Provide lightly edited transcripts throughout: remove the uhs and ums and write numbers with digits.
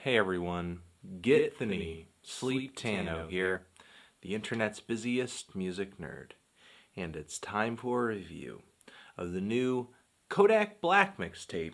Hey everyone, get the knee, Sleep Tanno here, the internet's busiest music nerd, and it's time for a review of the new Kodak Black mixtape,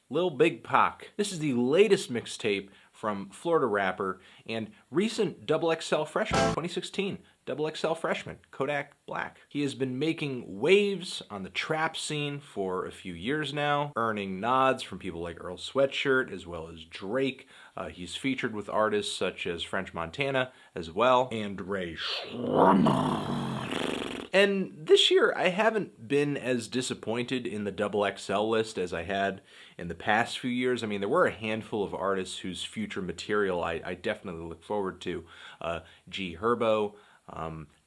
Lil Big Pac. This is the latest mixtape from Florida rapper and recent XXL freshman, 2016 XXL freshman, Kodak Black. He has been making waves on the trap scene for a few years now, earning nods from people like Earl Sweatshirt as well as Drake. He's featured with artists such as French Montana as well, and Ray And this year, I haven't been as disappointed in the XXL list as I had in the past few years. I mean, there were a handful of artists whose future material I definitely look forward to. G Herbo,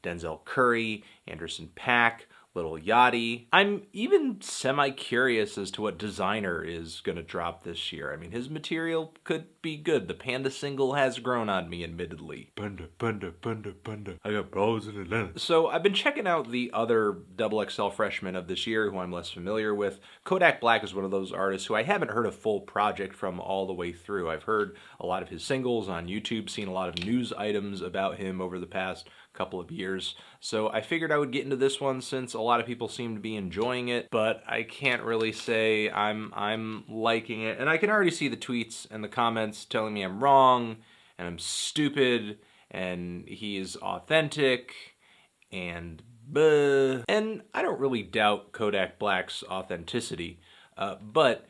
Denzel Curry, Anderson .Paak, Lil Yachty. I'm even semi-curious as to what Designer is going to drop this year. I mean, his material could be good. The Panda single has grown on me, admittedly. Panda, panda, panda, panda. I got bros in Atlanta. So I've been checking out the other XXL freshmen of this year who I'm less familiar with. Kodak Black is one of those artists who I haven't heard a full project from all the way through. I've heard a lot of his singles on YouTube, seen a lot of news items about him over the past couple of years. So I figured I would get into this one since a lot of people seem to be enjoying it, but I can't really say I'm liking it. And I can already see the tweets and the comments telling me I'm wrong and I'm stupid and he's authentic and bleh. And I don't really doubt Kodak Black's authenticity, but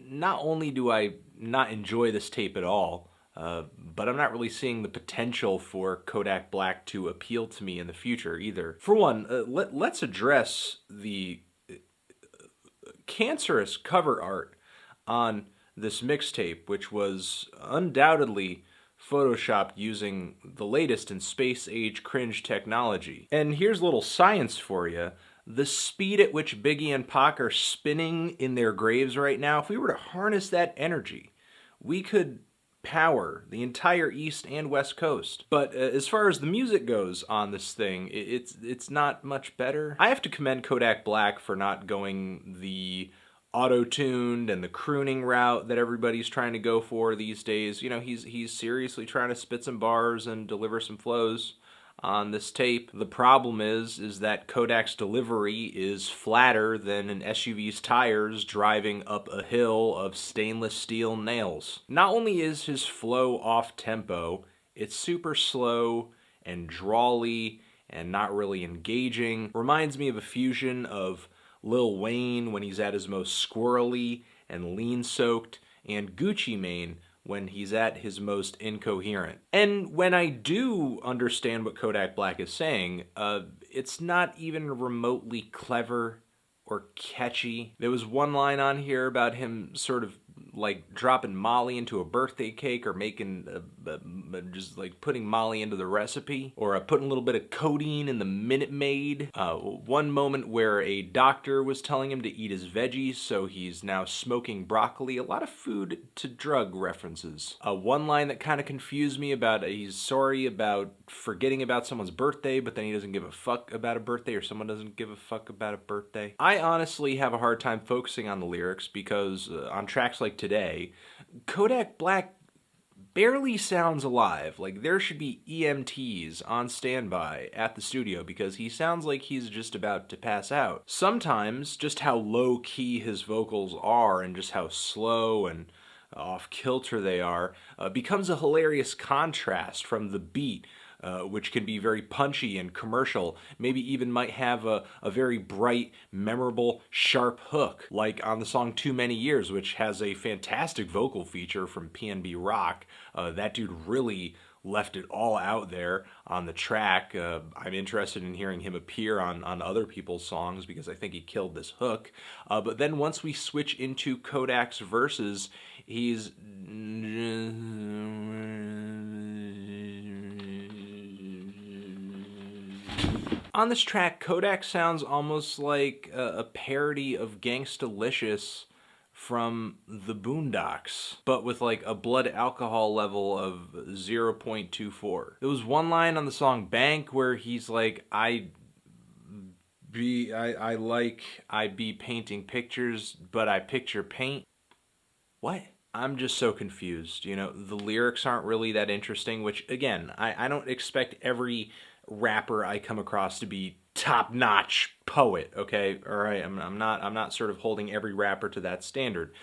not only do I not enjoy this tape at all, but I'm not really seeing the potential for Kodak Black to appeal to me in the future either. For one, let's address the cancerous cover art on this mixtape, which was undoubtedly photoshopped using the latest in space-age cringe technology. And here's a little science for you. The speed at which Biggie and Pac are spinning in their graves right now, if we were to harness that energy, we could power the entire East and West Coast. But as far as the music goes on this thing, it's not much better. I have to commend Kodak Black for not going the auto-tuned and the crooning route that everybody's trying to go for these days. You know, he's seriously trying to spit some bars and deliver some flows on this tape. The problem is that Kodak's delivery is flatter than an SUV's tires driving up a hill of stainless steel nails. Not only is his flow off-tempo, it's super slow and drawly and not really engaging. Reminds me of a fusion of Lil Wayne when he's at his most squirrely and lean-soaked, and Gucci Mane when he's at his most incoherent. And when I do understand what Kodak Black is saying, it's not even remotely clever or catchy. There was one line on here about him sort of like dropping Molly into a birthday cake, or making just like putting Molly into the recipe, or putting a little bit of codeine in the Minute Maid. One moment where a doctor was telling him to eat his veggies, so he's now smoking broccoli. A lot of food to drug references. One line that kind of confused me about he's sorry about forgetting about someone's birthday, but then he doesn't give a fuck about a birthday, or someone doesn't give a fuck about a birthday. I honestly have a hard time focusing on the lyrics because on tracks like Today, Kodak Black barely sounds alive. Like, there should be EMTs on standby at the studio because he sounds like he's just about to pass out. Sometimes, just how low-key his vocals are and just how slow and off-kilter they are becomes a hilarious contrast from the beat, which can be very punchy and commercial, maybe even might have a very bright, memorable, sharp hook, like on the song Too Many Years, which has a fantastic vocal feature from PNB Rock. That dude really left it all out there on the track. I'm interested in hearing him appear on other people's songs because I think he killed this hook. But then once we switch into Kodak's verses, he's on this track, Kodak sounds almost like a parody of Gangstalicious from the Boondocks, but with like a blood alcohol level of 0.24. There was one line on the song Bank where he's like, I be painting pictures, but I picture paint. What? I'm just so confused. You know, the lyrics aren't really that interesting, which again, I don't expect every rapper I come across to be top-notch poet, okay? All right, I'm not sort of holding every rapper to that standard.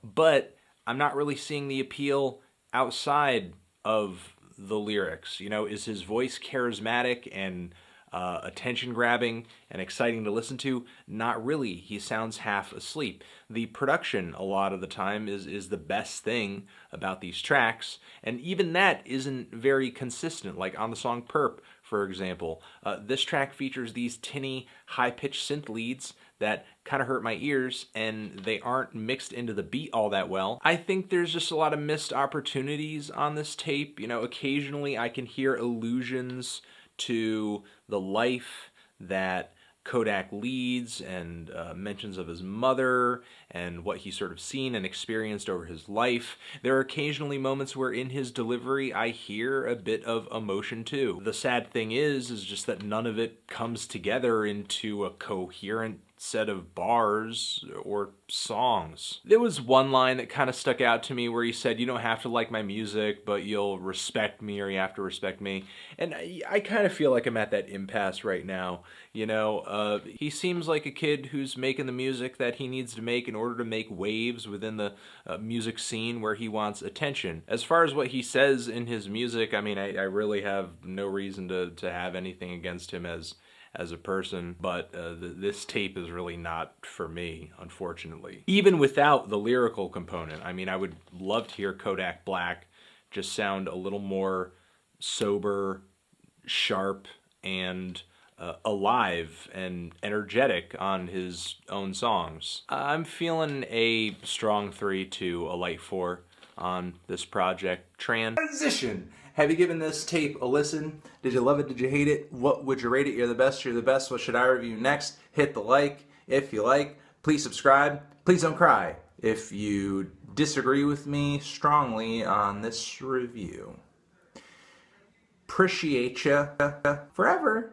But I'm not really seeing the appeal outside of the lyrics. You know, is his voice charismatic and attention grabbing and exciting to listen to? Not really. He sounds half asleep. The production a lot of the time is the best thing about these tracks, and even that isn't very consistent. Like on the song Perp, for example, this track features these tinny, high-pitched synth leads that kind of hurt my ears, and they aren't mixed into the beat all that well. I think there's just a lot of missed opportunities on this tape. You know, occasionally I can hear allusions to the life that Kodak leads, and mentions of his mother and what he's sort of seen and experienced over his life. There are occasionally moments where in his delivery I hear a bit of emotion too. The sad thing is just that none of it comes together into a coherent set of bars or songs. There was one line that kind of stuck out to me where he said, "You don't have to like my music, but you'll respect me, or you have to respect me." And I kind of feel like I'm at that impasse right now. You know, he seems like a kid who's making the music that he needs to make in order to make waves within the music scene where he wants attention. As far as what he says in his music, I mean, I really have no reason to have anything against him as a person, but this tape is really not for me, unfortunately. Even without the lyrical component, I mean, I would love to hear Kodak Black just sound a little more sober, sharp, and alive and energetic on his own songs. I'm feeling a strong 3 to a light 4 on this project. Transition. Have you given this tape a listen? Did you love it? Did you hate it? What would you rate it? You're the best. You're the best. What should I review next? Hit the like if you like. Please subscribe. Please don't cry if you disagree with me strongly on this review. Appreciate ya forever.